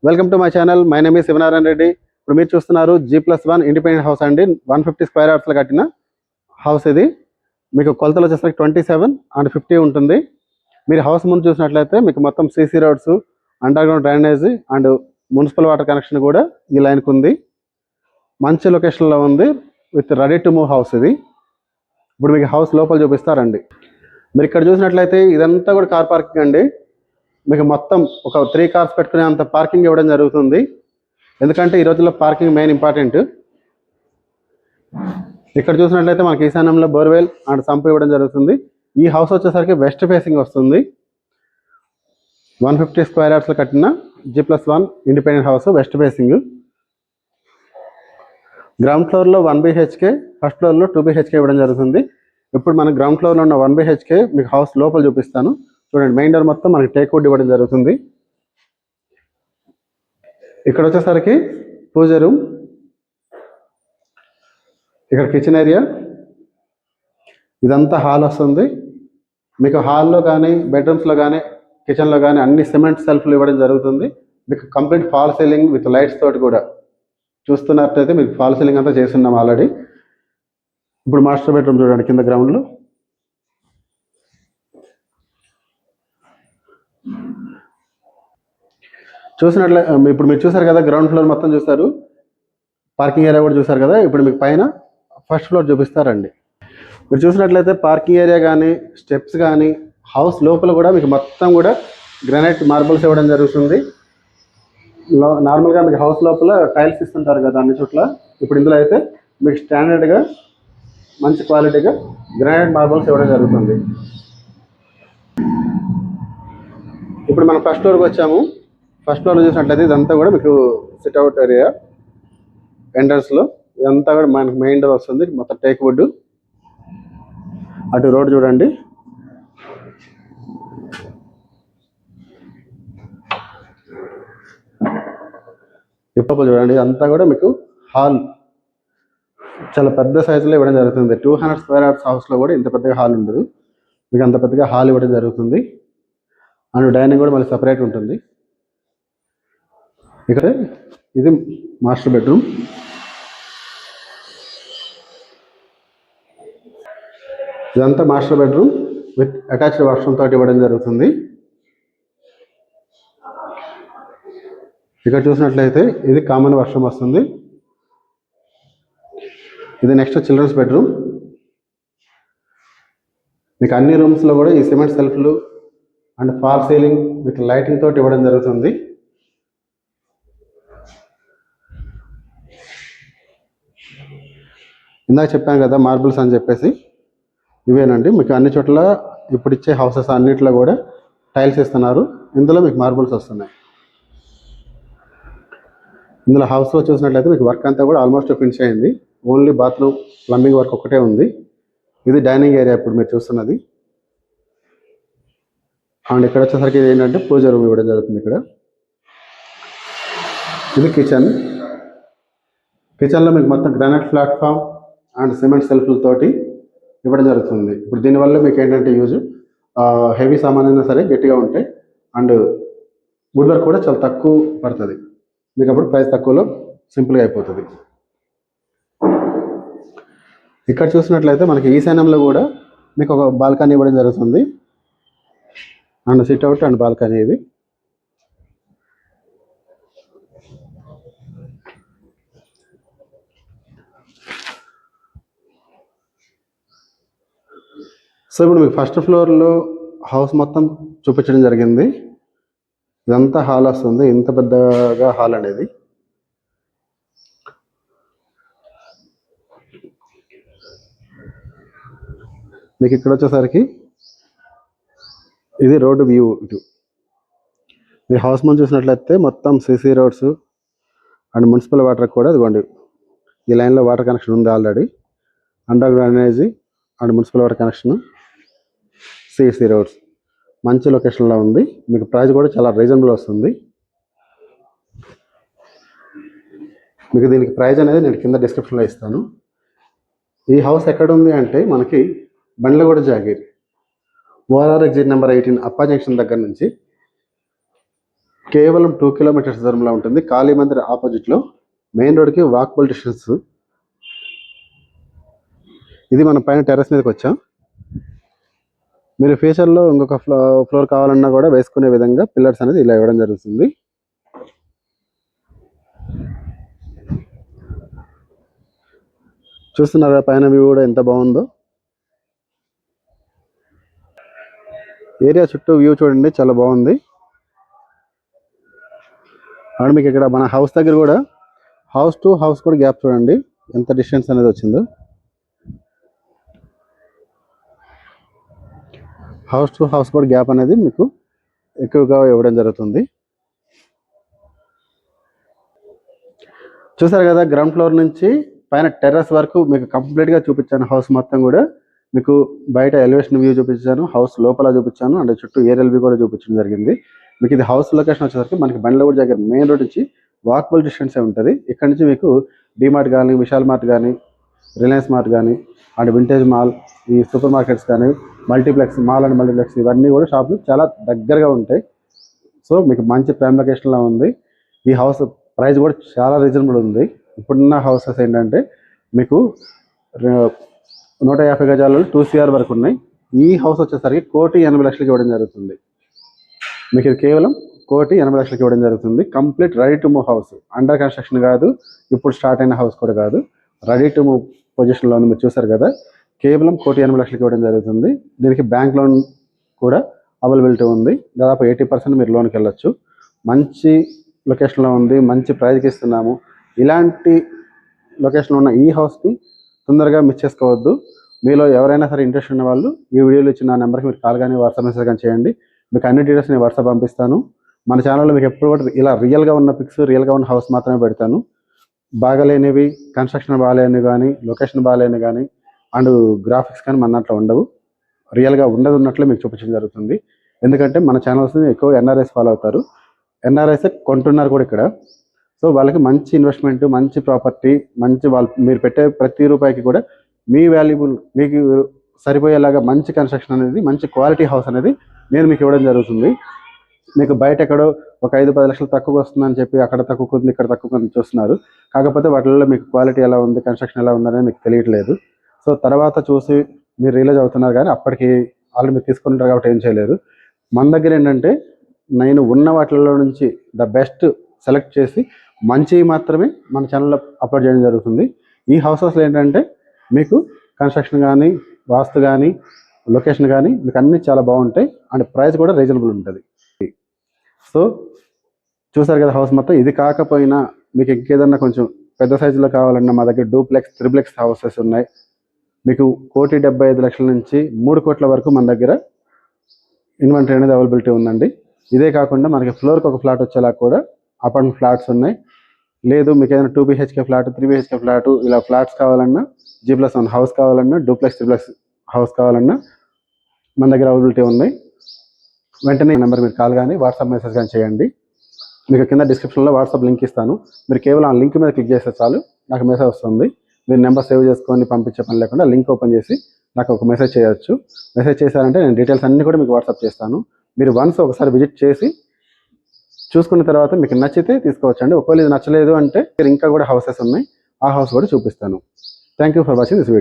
Welcome to my channel. My name is Sivanarayana Reddy. ఇప్పుడు మీరు చూస్తున్నారు G+1 ఇండిపెండెంట్ హౌస్ అండి. 150 స్క్వేర్ యార్డ్స్లో కట్టిన హౌస్ ఇది. మీకు కొలతలు వచ్చేసరికి 27 and 50 ఉంటుంది. మీరు హౌస్ ముందు చూసినట్లయితే మీకు మొత్తం CC roads, under ground drainage and municipal water connection కూడా ఈ లైన్కి ఉంది. మంచి లొకేషన్లో ఉంది with ready to move house ఇది. ఇప్పుడు మీకు హౌస్ లోపల చూపిస్తారండి. మీరు ఇక్కడ చూసినట్లయితే ఇదంతా కూడా కార్ పార్కింగ్ అండి. మీకు మొత్తం ఒక 3 కార్స్ పెట్టుకునే అంత పార్కింగ్ ఇవ్వడం జరుగుతుంది. ఎందుకంటే ఈ రోజుల్లో పార్కింగ్ మెయిన్ ఇంపార్టెంట్. ఇక్కడ చూసినట్లయితే మనకి ఈశాన్యంలో బోర్వెల్ అండ్ సంప్ ఇవ్వడం జరుగుతుంది. ఈ హౌస్ వచ్చేసరికి వెస్ట్ ఫేసింగ్ వస్తుంది. 150 స్క్వేర్ యార్డ్స్లో కట్టిన G+1 independent house west facing. Ground ఫ్లోర్లో 1 BHK, ఫస్ట్ ఫ్లోర్లో 2 BHK ఇవ్వడం జరుగుతుంది. ఇప్పుడు మన గ్రౌండ్ ఫ్లోర్లో ఉన్న 1 BHK మీకు హౌస్ లోపల చూపిస్తాను. చూడండి, మెయిన్ డోర్ మొత్తం మనకి టేక్ వుడ్ ఇవ్వడం జరుగుతుంది. ఇక్కడ వచ్చేసరికి పూజ రూమ్, ఇక్కడ కిచెన్ ఏరియా, ఇదంతా హాల్ వస్తుంది. మీకు హాల్లో కానీ బెడ్రూమ్స్లో కానీ కిచెన్లో కానీ అన్ని సిమెంట్ సెల్ఫ్లు ఇవ్వడం జరుగుతుంది. మీకు complete fall ceiling with lights తోటి కూడా చూస్తున్నట్టయితే మీకు ఫాల్ సీలింగ్ అంతా చేస్తున్నాం ఆల్రెడీ. ఇప్పుడు మాస్టర్ బెడ్రూమ్ చూడండి కింద గ్రౌండ్లో. చూసినట్లే ఇప్పుడు మీరు చూసారు కదా, గ్రౌండ్ ఫ్లోర్ మొత్తం చూస్తారు, పార్కింగ్ ఏరియా కూడా చూసారు కదా. ఇప్పుడు మీకు పైన ఫస్ట్ ఫ్లోర్ చూపిస్తారండి. మీరు చూసినట్లయితే పార్కింగ్ ఏరియా కానీ స్టెప్స్ కానీ హౌస్ లోపల కూడా మీకు మొత్తం కూడా గ్రానైట్ మార్బుల్స్ ఇవ్వడం జరుగుతుంది. నార్మల్గా మీకు హౌస్ లోపల టైల్స్ ఇస్తుంటారు కదా అన్ని చోట్ల, ఇప్పుడు ఇందులో అయితే మీకు స్టాండర్డ్గా మంచి క్వాలిటీగా గ్రానైట్ మార్బుల్స్ ఇవ్వడం జరుగుతుంది. ఇప్పుడు మనం ఫస్ట్ ఫ్లోర్కి వచ్చాము. ఫస్ట్ ఫ్లోర్ చూసినట్లయితే ఇదంతా కూడా మీకు సిట్అవుట్ ఏరియా. ఎంట్రన్స్లో ఇదంతా కూడా మనకి మెయిన్ డోర్ వస్తుంది, మొత్తం టేక్ వుడ్. అటు రోడ్ చూడండి. ఇప్పుడు చూడండి, అంతా కూడా మీకు హాల్ చాలా పెద్ద సైజులో ఇవ్వడం జరుగుతుంది. 200 స్క్వేర్ యార్డ్స్ హౌస్లో కూడా ఇంత పెద్దగా హాల్ ఉండదు. మీకు అంత పెద్దగా హాల్ ఇవ్వడం జరుగుతుంది. అండ్ డైనింగ్ కూడా మళ్ళీ సపరేట్ ఉంటుంది. ఇక్కడ ఇది మాస్టర్ బెడ్రూమ్. ఇదంతా master bedroom with attached washroom తోటి ఇవ్వడం జరుగుతుంది. ఇక్కడ చూసినట్లయితే ఇది కామన్ వాష్రూమ్ వస్తుంది. ఇది నెక్స్ట్ చిల్డ్రన్స్ బెడ్రూమ్. మీకు అన్ని రూమ్స్లో కూడా ఈ సిమెంట్ సెల్ఫ్లు and fall ceiling with lighting తోటి ఇవ్వడం జరుగుతుంది. ఇందాక చెప్పాను కదా మార్బుల్స్ అని చెప్పేసి, ఇవేనండి. మీకు అన్ని చోట్ల ఇప్పుడు ఇచ్చే హౌసెస్ అన్నిట్లో కూడా టైల్స్ ఇస్తున్నారు. ఇందులో మీకు మార్బుల్స్ వస్తున్నాయి. ఇందులో హౌస్లో చూసినట్లయితే మీకు వర్క్ అంతా కూడా ఆల్మోస్ట్ ఫినిష్ అయింది. ఓన్లీ బాత్రూమ్ ప్లంబింగ్ వర్క్ ఒకటే ఉంది. ఇది డైనింగ్ ఏరియా ఇప్పుడు మీరు చూస్తున్నది. అండ్ ఇక్కడ వచ్చేసరికి ఇది ఏంటంటే పూజ రూమ్ ఇవ్వడం జరుగుతుంది. ఇక్కడ ఇది కిచెన్. కిచెన్లో మీకు మొత్తం గ్రానైట్ ప్లాట్ఫామ్ అండ్ సిమెంట్ సెల్ఫ్లతోటి ఇవ్వడం జరుగుతుంది. ఇప్పుడు దీనివల్ల మీకు ఏంటంటే యూజ్ హెవీ సామాన్ అయినా సరే గట్టిగా ఉంటాయి అండ్ వుడ్ వర్క్ కూడా చాలా తక్కువ పడుతుంది. మీకు అప్పుడు ప్రైస్ తక్కువలో సింపుల్గా అయిపోతుంది. ఇక్కడ చూసినట్లయితే మనకి ఈశాన్యంలో కూడా మీకు ఒక బాల్కనీ ఇవ్వడం జరుగుతుంది. అండ్ సిట్అవుట్ అండ్ బాల్కనీ ఇది. సో ఇప్పుడు మీకు ఫస్ట్ ఫ్లోర్లో హౌస్ మొత్తం చూపించడం జరిగింది. ఇదంతా హాల్ వస్తుంది, ఇంత పెద్దగా హాల్ అనేది. మీకు ఇక్కడ వచ్చేసరికి ఇది రోడ్డు వ్యూ. ఇటు మీ హౌస్ ముందు చూసినట్లయితే మొత్తం CC roads and municipal water కూడా ఇదిగోండి ఈ లైన్లో వాటర్ కనెక్షన్ ఉంది already. Under ground drainage and municipal water connection, CC roads మంచి లొకేషన్లో ఉంది. మీకు ప్రైస్ కూడా చాలా రీజనబుల్ వస్తుంది. మీకు దీనికి ప్రైస్ అనేది నేను కింద డిస్క్రిప్షన్లో ఇస్తాను. ఈ హౌస్ ఎక్కడ ఉంది అంటే మనకి Bandlaguda jagir ORR exit number 18 అప్పా జంక్షన్ దగ్గర నుంచి కేవలం 2 కిలోమీటర్స్ దూరంలో ఉంటుంది. కాళీ మందిర్ ఆపోజిట్లో మెయిన్ రోడ్కి వాకబుల్ డిస్టెన్స్. ఇది మనం పైన టెర్రస్ మీదకి వచ్చాం. మీరు ఫ్యూచర్లో ఇంకొక ఫ్లోర్ కావాలన్నా కూడా వేసుకునే విధంగా పిల్లర్స్ అనేది ఇలా ఇవ్వడం జరుగుతుంది. చూస్తున్నారా పైన వ్యూ కూడా ఎంత బాగుందో. ఏరియా చుట్టూ వ్యూ చూడండి, చాలా బాగుంది. అండ్ మీకు ఇక్కడ మన హౌస్ దగ్గర కూడా హౌస్ టు హౌస్ కూడా గ్యాప్ చూడండి ఎంత డిస్టెన్స్ అనేది వచ్చిందో. హౌస్ టు హౌస్ కూడా గ్యాప్ అనేది మీకు ఎక్కువగా ఇవ్వడం జరుగుతుంది. చూసారు కదా, గ్రౌండ్ ఫ్లోర్ నుంచి పైన టెర్రస్ వరకు మీకు కంప్లీట్గా చూపించాను. హౌస్ మొత్తం కూడా మీకు బయట ఎలివేషన్ వ్యూ చూపించాను, హౌస్ లోపల చూపించాను, అండ్ చుట్టూ ఏరియల్ వ్యూ కూడా చూపించడం జరిగింది. మీకు ఇది హౌస్ లొకేషన్ వచ్చేసరికి మనకి బండ్లగూడ దగ్గర మెయిన్ రోడ్ నుంచి వాకబుల్ డిస్టెన్సే ఉంటుంది. ఇక్కడ నుంచి మీకు డిమార్ట్ కానీ, విశాల్ మార్ట్ కానీ, రిలయన్స్ మార్ట్ కానీ, అండ్ వింటేజ్ మాల్, ఈ సూపర్ మార్కెట్స్ కానీ, మల్టీప్లెక్స్ మాల్ అండ్ మల్టీప్లెక్స్ ఇవన్నీ కూడా షాపులు చాలా దగ్గరగా ఉంటాయి. సో మీకు మంచి ప్రైమ్ లొకేషన్లో ఉంది. ఈ హౌస్ ప్రైస్ కూడా చాలా రీజనబుల్ ఉంది. ఇప్పుడున్న హౌసెస్ ఏంటంటే మీకు 150 గజాలు 2 CR వరకు ఉన్నాయి. ఈ హౌస్ వచ్చేసరికి 1,80,00,000 ఇవ్వడం జరుగుతుంది. మీకు ఇది కేవలం 1,80,00,000 ఇవ్వడం జరుగుతుంది. Complete ready to move house, under construction కాదు, ఇప్పుడు స్టార్ట్ అయిన హౌస్ కూడా కాదు, రెడీ టు మూవ్ పొజిషన్లో ఉంది. మీరు చూసారు కదా, కేవలం 1,80,00,000 ఇవ్వడం జరుగుతుంది. దీనికి బ్యాంక్ లోన్ కూడా అవైలబిలిటీ ఉంది. దాదాపు 80% మీరు లోన్కి వెళ్ళొచ్చు. మంచి లొకేషన్లో ఉంది, మంచి ప్రైజ్కి ఇస్తున్నాము. ఇలాంటి లొకేషన్లో ఉన్న ఈ హౌస్ని తొందరగా మిస్ చేసుకోవద్దు. మీలో ఎవరైనా సరే ఇంట్రెస్ట్ ఉన్న వాళ్ళు ఈ వీడియోలో ఇచ్చిన నెంబర్కి మీరు కాల్ కానీ వాట్సాప్ మెసేజ్ కానీ చేయండి. మీకు అన్ని డీటెయిల్స్ నేను వాట్సాప్ పంపిస్తాను. మన ఛానల్లో మీకు ఎప్పుడు కూడా ఇలా రియల్గా ఉన్న పిక్స్, రియల్గా ఉన్న హౌస్ మాత్రమే పెడతాను. బాగాలేనివి, కన్స్ట్రక్షన్ బాగాలేనివి కానీ, లొకేషన్ బాగాలేనివి కానీ, అండ్ గ్రాఫిక్స్ కానీ మన దాంట్లో ఉండవు. రియల్గా ఉన్నట్లే మీకు చూపించడం జరుగుతుంది. ఎందుకంటే మన ఛానల్స్ని ఎక్కువ ఎన్ఆర్ఐస్ ఫాలో అవుతారు. ఎన్ఆర్ఐస్ కొంటున్నారు కూడా ఇక్కడ. సో వాళ్ళకి మంచి ఇన్వెస్ట్మెంట్, మంచి ప్రాపర్టీ, మంచి మీరు పెట్టే ప్రతి రూపాయికి కూడా మీ వాల్యుబుల్, మీకు సరిపోయేలాగా మంచి కన్స్ట్రక్షన్ అనేది, మంచి క్వాలిటీ హౌస్ అనేది నేను మీకు ఇవ్వడం జరుగుతుంది. మీకు బయట ఎక్కడో ఒక 5-10 లక్షలు తక్కువ వస్తుందని చెప్పి అక్కడ తక్కువ ఉంది, ఇక్కడ తక్కువ చూస్తున్నారు. కాకపోతే వాటిల్లో మీకు క్వాలిటీ ఎలా ఉంది, కన్స్ట్రక్షన్ ఎలా ఉందనేది మీకు తెలియట్లేదు. సో తర్వాత చూసి మీరు రియలైజ్ అవుతున్నారు, కానీ అప్పటికి ఆల్రెడీ మీరు తీసుకుంటారు కాబట్టి ఏం చేయలేరు. మన దగ్గర ఏంటంటే నేను ఉన్న వాటిల్లో నుంచి ద బెస్ట్ సెలెక్ట్ చేసి మంచి మాత్రమే మన ఛానల్లో అప్లోడ్ చేయడం జరుగుతుంది. ఈ హౌసెస్లో ఏంటంటే మీకు కన్స్ట్రక్షన్ కానీ, వాస్తు కానీ, లొకేషన్ కానీ మీకు అన్నీ చాలా బాగుంటాయి. అండ్ ప్రైస్ కూడా రీజనబుల్ ఉంటుంది. సో చూసారు కదా హౌస్ మొత్తం. ఇది కాకపోయినా మీకు ఇంకేదన్నా కొంచెం పెద్ద సైజులో కావాలన్నా మా దగ్గర డూప్లెక్స్, త్రిప్లెక్స్ హౌసెస్ ఉన్నాయి. మీకు 1,75,00,000 నుంచి 3 కోట్ల వరకు మన దగ్గర ఇన్వెంటరీ అనేది అవైలబిలిటీ ఉందండి. ఇదే కాకుండా మనకి ఫ్లోర్కి ఒక ఫ్లాట్ వచ్చేలా కూడా అపార్ట్మెంట్ ఫ్లాట్స్ ఉన్నాయి. లేదు మీకు ఏదైనా 2 BHK ఫ్లాట్, 3 BHK ఫ్లాట్, ఇలా ఫ్లాట్స్ కావాలన్నా, G+1 హౌస్ కావాలన్నా, డూప్లెక్స్, త్రిప్లెక్స్ హౌస్ కావాలన్నా మన దగ్గర అవైలబిలిటీ ఉన్నాయి. వెంటనే ఈ నెంబర్ మీరు కాల్ కానీ వాట్సాప్ మెసేజ్ కానీ చేయండి. మీకు కింద డిస్క్రిప్షన్లో వాట్సాప్ లింక్ ఇస్తాను. మీరు కేవలం ఆ లింక్ మీద క్లిక్ చేస్తే చాలు నాకు మెసేజ్ వస్తుంది. మీరు నెంబర్ సేవ్ చేసుకొని పంపించే పని లేకుండా లింక్ ఓపెన్ చేసి నాకు ఒక మెసేజ్ చేయొచ్చు. మెసేజ్ చేశారంటే నేను డీటెయిల్స్ అన్నీ కూడా మీకు వాట్సాప్ చేస్తాను. మీరు వన్స్ ఒకసారి విజిట్ చేసి చూసుకున్న తర్వాత మీకు నచ్చితే తీసుకోవచ్చండి. ఒకవేళ ఇది నచ్చలేదు అంటే ఇంకా కూడా హౌసెస్ ఉన్నాయి, ఆ హౌస్ కూడా చూపిస్తాను. Thank you for watching this video.